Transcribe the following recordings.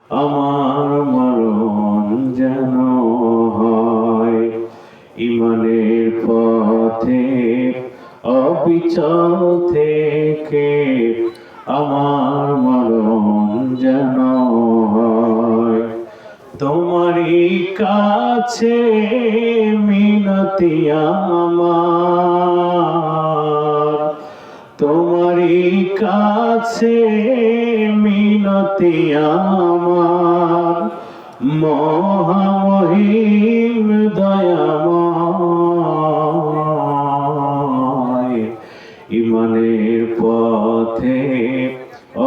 আমার মরণ যেন হয় ইমানের পথে অবিচল থেকে, আমার মরণ যেন হয় তোমারই কাছে মিনতি আমার, তোমারই কাছে মিনতি আমার, মহামহিম দয়াময় ইমানের পথে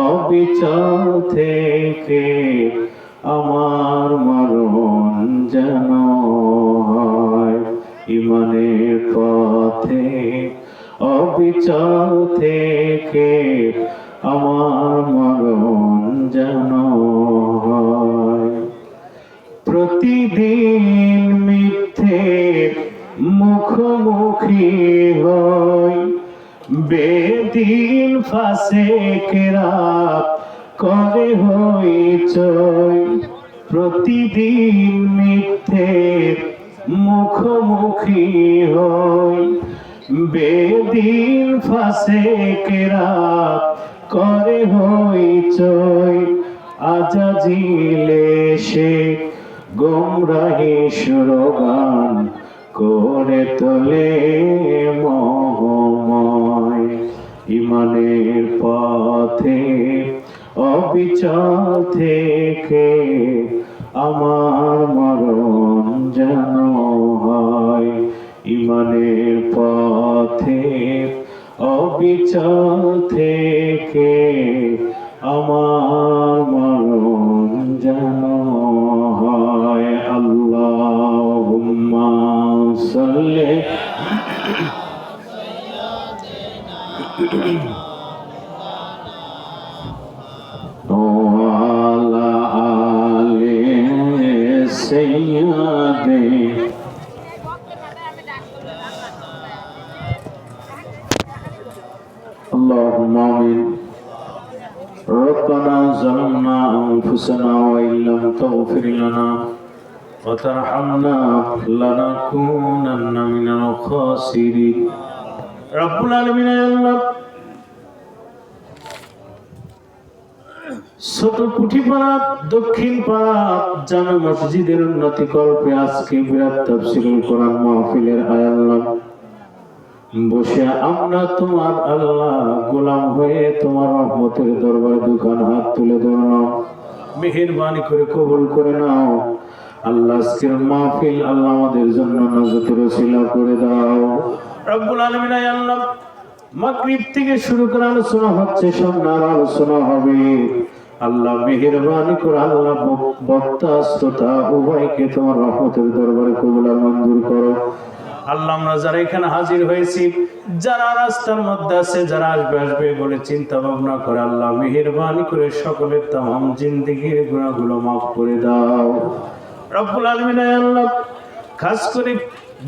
অবিচল থেকে, আমার মরণ যেন হয় ইমানের পথে অবিচল থেকে, আমার মরণ যেন হয়। প্রতিদিন মিথ্যে মুখোমুখি হই, বেদিন ফাসেকেরা করে হইচই, প্রতিদিন মিথ্যে মুখোমুখি হই, বেদিন ফাসেকেরা করে হইচই, আজাজিলে সে গোমরাহি স্লোগান করে তোলে মোহময় ইমানের পথে অবিচল থেকে, আমার মরণ যেন হয় ইমানের পথে অবিচল থেকে, আমার মরণ যেন হয়। আল্লাহুম্মা সাল্লি ওয়ালা আলি সাইয়্যিদিনা আল্লাহুম্মা আমিন। ربنا ظلمنا أنفسنا وإن لم تغفر لنا وترحمنا لنكونن من الخاسرين رب العالمين يا الله ছোট কুঠিপাড়া দক্ষিণ পাড়া জামে মসজিদের উন্নতি কল্পে আজকে বিরাট তাফসীরুল কোরআন মাহফিলের আয়াল্লাহ বসে আমরা তোমার আল্লাহ গোলাম হয়ে তোমার রহমতের দরবারে দুখান হাত তুলে ধরলাম, মেহেরবানি করে কবুল করে নাও আল্লাহ। আজকের মাহফিল আল্লাহ আমাদের জন্য নাজাতের ওসিলা করে দাও রব্বুল আলামিন। আল্লাহ মাগরিব থেকে শুরু করে আলোচনা হচ্ছে, সামনের আলোচনা হবে আল্লাহ মেহেরবানি করে আল্লাহ বক্তা শ্রোতা উভয়কে তোমার রহমতের দরবারে কবুল আর মঞ্জুর করো আল্লাহ। আমরা যারা এখানে হাজির হয়েছি, যারা রাস্তার মধ্যে আছে, যারা আসবে আসবে বলে চিন্তা ভাবনা করে আল্লাহ মেহেরবানি করে সকলের তামাম জিন্দেগির গুনাহগুলো মাফ করে দাও রব্বুল আলামিন। আল্লাহ খাস করে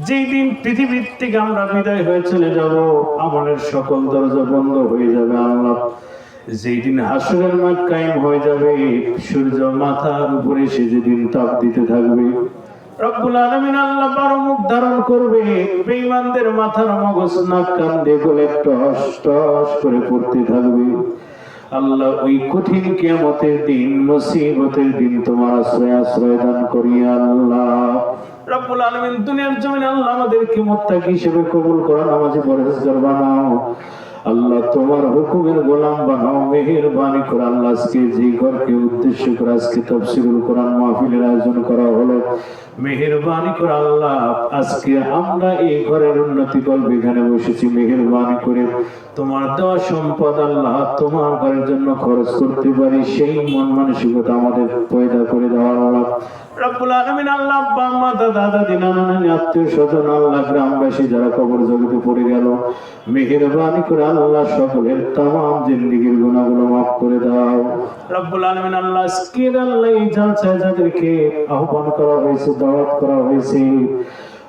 যেই দিন পৃথিবীর থেকে আমরা বিদায় হয়ে চলে যাব, আমাদের সকল দরজা বন্ধ হয়ে যাবে আল্লাহ, যেই দিন হাসরের মাঠ কায়েম হয়ে যাবে, সূর্য মাথার উপরে সে যেদিন তাপ দিতে থাকবে রব্বুল আলামিন আল্লাহ 12 মুখ ধারণ করবে, বেঈমানদের মাথার মগজ নাক কান দিয়ে গলে টস টস করে পড়তে থাকবে আল্লাহ। ওই কঠিন কিয়ামতের দিন, মুসিবতের দিন তোমার আশ্রয় দান করিয়া আল্লাহ রব্বুল আলামিন দুনিয়ার জমিনে আল্লাহ আমাদেরকে মুত্তাকি হিসেবে কবুল করো, নামাজি পরহেজগার বানাও আল্লাহ, তোমার হুকুমের গোলাম বানাও মেহেরবানি করে আল্লাহ। আজকে যে ঘরকে উদ্দেশ্য করে আজকে তাফসীরুল কোরআন মাহফিলের আয়োজন করা হলো, মেহেরবানি করে আল্লাহ আজকে আমরা এই ঘরের উন্নতি করব, এখানে বসেছি, মেহেরবানি করে তোমার দেওয়া সম্পদ আল্লাহ তোমার ঘরের জন্য খরচ করতে পারি সেই মন মানসিকতা আমাদের পয়দা করে দেওয়া আল্লাহ রব্বুল আলামিন। আল্লাহ আব্বা আম্মা দাদা দাদি নানা নানি আত্মীয় স্বজন আল্লাহ গ্রামবাসী যারা কবর জগতে পড়ে গেল, মেহেরবানি করে আল্লাহ সকলের তামাম জিন্দেগির গুনাহগুলো মাফ করে দাও রব্বুল আলামিন। আল্লাহ আজকের আল্লাহ এই জালসায় যাদেরকে আহ্বান করা হয়েছে, দাওয়াত করা হয়েছে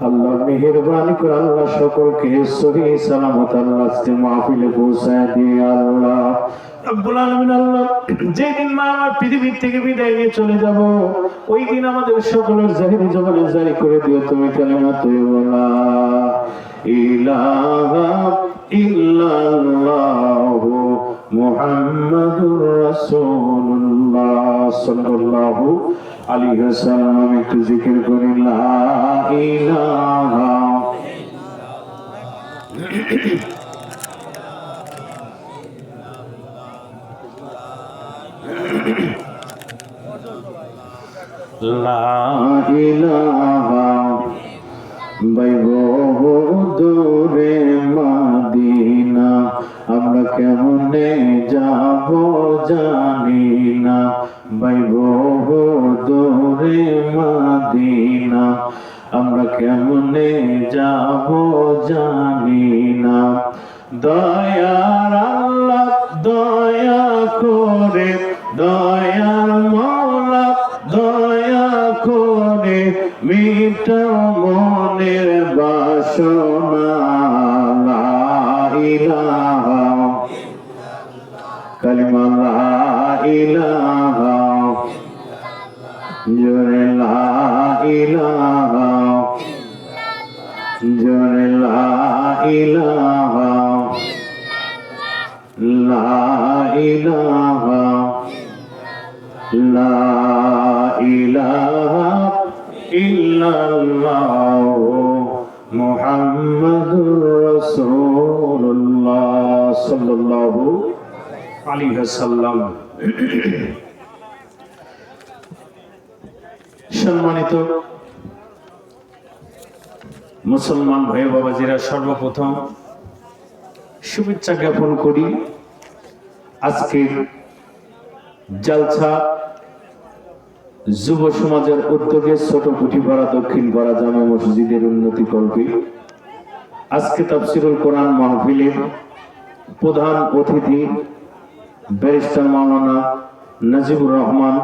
আল্লাহ মেহেরবানি করে আল্লাহ সকলকে সহি সালামত আল্লাহ আজকে মাহফিলে পৌঁছায় দিয়ে আল্লাহ রব্বুল আলামিন আল্লাহ যেদিন মা আমার পৃথিবীর থেকে বিদায় নিয়ে চলে যাব ওই দিন আমাদের সকলের জাহিরি জবানে জারি করে দিও তুমি কালিমা তৈয়বা লা ইলাহা ইল্লাল্লাহু মুহাম্মাদুর রাসূলুল্লাহ সাল্লাল্লাহু আলাইহি ওয়াসাল্লাম। একটু জিকির করি লা ইলাহা লা ইলাহা বাইবো দূরে মদিনা আমরা কেমনে যাব জানি না বাইবো দূরে মদিনা আমরা কেমনে যাব জানি না দয়ার আল্লাহ দয়া করে দয়ার মওলা দয়া করে মিটাও মনের বাসনা লা ইলাহা কালিমা লা ইলাহা জোরে লা ইলাহা জোরে লা ইলাহা লা ইলাহা লা ইলাহা ইল্লাল্লাহু মুহাম্মাদুর রাসূলুল্লাহ সাল্লাল্লাহু আলাইহি ওয়াসাল্লাম। সম্মানিত মুসলমান ভাই বাবাজিরা, সর্বপ্রথম শুভেচ্ছা জ্ঞাপন করি আজকের জালসা যুব সমাজের উদ্যোগে ছোট পুঁটিপাড়া দক্ষিণপাড়া জামে মসজিদের উন্নতি কল্পে আজকে তাফসিরুল কোরআন মাহফিলের প্রধান অতিথি ব্যারিস্টার মাওলানা নাজিবুর রহমান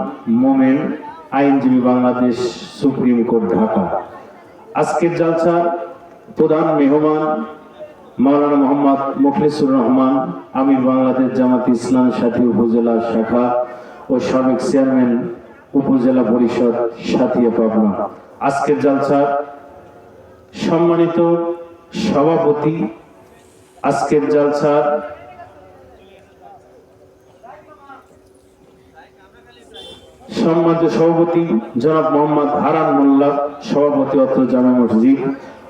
মোমেন, আইনজীবী, বাংলাদেশ সুপ্রিম কোর্ট, ঢাকা। আজকের জালসার প্রধান মেহমান মাওলানা মোহাম্মদ মুখলিসুর রহমান, আমির বাংলাদেশ জামাত ইসলাম সাথী উপজেলা শাখা ও সাবেক চেয়ারম্যান উপজেলা পরিষদ সাথিয়া পাবনা। আজকের জালসার সম্মানিত সভাপতি, আজকের জালসার সম্মানিত সভাপতি জনাব মোহাম্মদ হারান মোল্লা, সভাপতি অত্র জামে মসজিদ,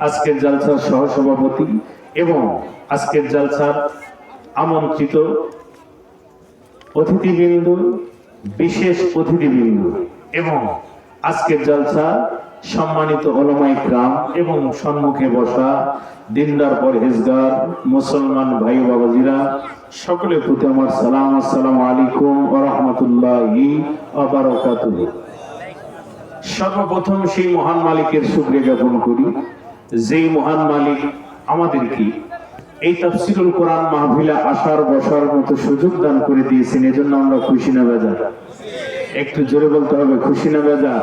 আজকের জালসার সহসভাপতি এবং আজকের জালসার আমন্ত্রিত অতিথিবৃন্দ, বিশেষ অতিথিবৃন্দ এবং আজকের জালসা সম্মানিত উলামায়ে কিরাম এবং সম্মুখে বসা দিনদার পরহেজগার মুসলমান ভাই বাবাজিরা, সকলের প্রতি আমার সালাম। আসসালামু আলাইকুম ওয়া রাহমাতুল্লাহি ওয়া বারাকাতুহু। সর্বপ্রথম সেই মহান মালিকের শুকরিয়া জ্ঞাপন করি, যেই মহান মালিক আমাদেরকে এই তাফসীরুল কোরআন মাহফিলে আসার বসার মতো সুযোগ দান করে দিয়েছেন। এজন্য আমরা খুশি না বেজার? একটু জোরে বলতে হবে, খুশি না বেজার?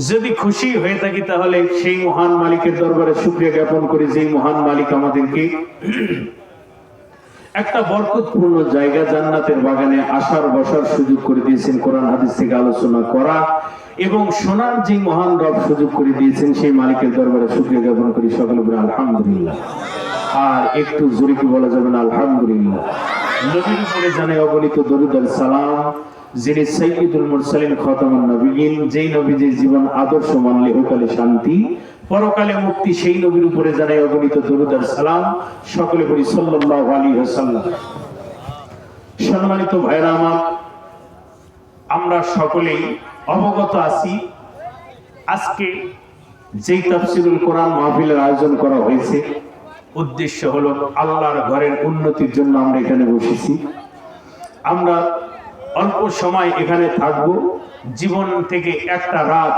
যদি খুশি হয়ে থাকি তাহলে সেই মহান মালিকের দরবারে শুকরিয়া জ্ঞাপন করি, যেই মহান মালিক আমাদেরকে একটা বরকতপূর্ণ জায়গা জান্নাতের বাগানে আসার বসার সুযোগ করে দিয়েছেন, কোরআন হাদিস থেকে আলোচনা করা এবং শোনার যে মহান রব সুযোগ করে দিয়েছেন, সেই মালিকের দরবারে শুকরিয়া জ্ঞাপন করি। সকলে বলে আলহামদুলিল্লাহ। আর একটু জোরে কি বলা যাবে না? আলহামদুলিল্লাহ। নবীর উপরে জানাই অগণিত দরুদ আর সালাম, যিনি সাইয়্যিদুল মুরসালিন খাতামুন নবিয়্যিন, যেই নবীজির জীবন আদর্শ মানলে ইহকালে শান্তি পরকালে মুক্তি, সেই নবীর উপরে জানাই অগণিত দরুদ আর সালাম। সকলে বলি সাল্লাল্লাহু আলাইহি ওয়াসাল্লাম। সম্মানিত ভাইরা আমার, আমরা সকলেই অবগত আছি আজকে যেই তাফসীরুল কোরআন মাহফিলের আয়োজন করা হয়েছে, উদ্দেশ্য হলো আল্লাহর ঘরের উন্নতির জন্য আমরা এখানে বসেছি। আমরা অল্প সময় এখানে থাকব, জীবন থেকে একটা রাত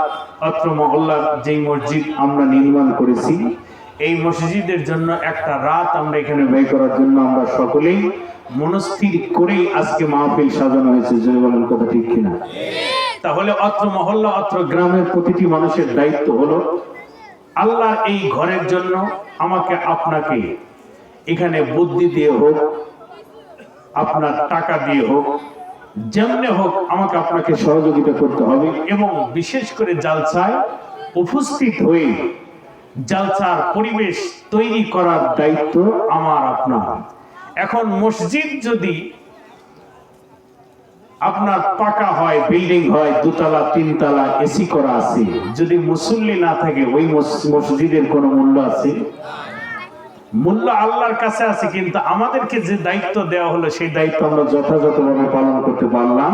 অত্র মহল্লার যেই মসজিদ আমরা নির্মাণ করেছি, এই মসজিদের জন্য একটা রাত আমরা এখানে ব্যয় করার জন্য আমরা সকলেই মনস্থির করেই আজকে মাহফিল সাজানো হয়েছে। জয় বলেন, কথা ঠিক কিনা? তাহলে অত্র মহল্লা অত্র গ্রামের প্রতিটি মানুষের দায়িত্ব হলো আল্লাহর এই ঘরের জন্য আমাকে আপনাকে এখানে বুদ্ধি দিয়ে হোক, আপনার টাকা দিয়ে হোক, যেমনে হোক আমাকে আপনাকে সহযোগিতা করতে হবে এবং বিশেষ করে জালসায় উপস্থিত হয়ে জালসার পরিবেশ তৈরি করার দায়িত্ব আমার আপনার। এখন মসজিদ যদি আপনার পাকা হয়, বিল্ডিং হয়, দুতলা তিনতলা এসি করা আছে, যদি মুসল্লি না থাকে ওই মসজিদের কোনো মূল্য আছে? মূল্য আল্লাহর কাছে আছে, কিন্তু আমাদেরকে যে দায়িত্ব দেওয়া হলো সেই দায়িত্ব আমরা যথাযথভাবে পালন করতে পারলাম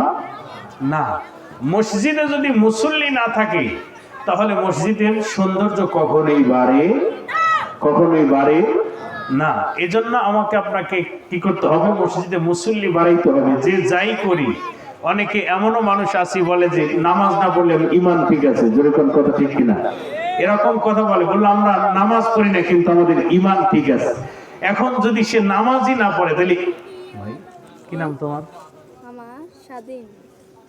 না। মসজিদে যদি মুসল্লি না থাকে তাহলে মসজিদের সৌন্দর্য কখনোই বাড়ে না। এজন্য আমাকে আপনাকে কি করতে হবে? মসজিদে মুসল্লি বাড়াইতে হবে। যে যাই করি, অনেকে এমনও মানুষ আছে বলে যে নামাজ না পড়লে ঈমান ঠিক আছে, যেরকম কথা ঠিক কিনা, এরকম কথা বলে। বললো আমরা নামাজ পড়ি না কিন্তু আমাদের ঈমান ঠিক আছে। এখন যদি সে নামাজই না পড়ে তাহলে, ভাই কি নাম তোমার? আমার স্বাধীন।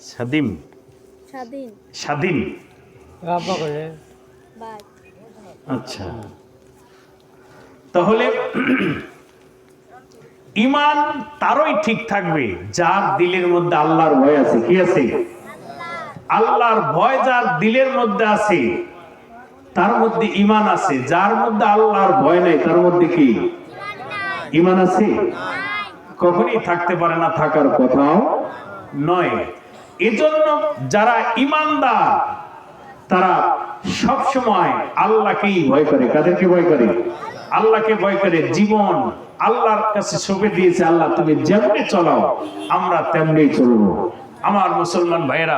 স্বাধীন? স্বাধীন। স্বাধীন। বাই। আচ্ছা, তাহলে ঈমান তারই ঠিক থাকবে যার দিলের মধ্যে আল্লাহর ভয় আছে। কি আছে? আল্লাহর ভয় যার দিলের মধ্যে আছে তার মধ্যে ঈমান আছে। যার মধ্যে আল্লাহর ভয় নাই তার মধ্যে কি ঈমান আছে? কখনোই থাকতে পারে না, থাকার কথাও নয়। এজন্য যারা ঈমানদার তারা সব সময় আল্লাহকেই ভয় করে। কাদেরকে ভয় করে? আল্লাহকে ভয় করে। জীবন আল্লাহর কাছে সঁপে দিয়েছে। আল্লাহ তুমি যেমনি চলাও আমরা তেমনি চলবো। আমার মুসলমান ভাইয়েরা,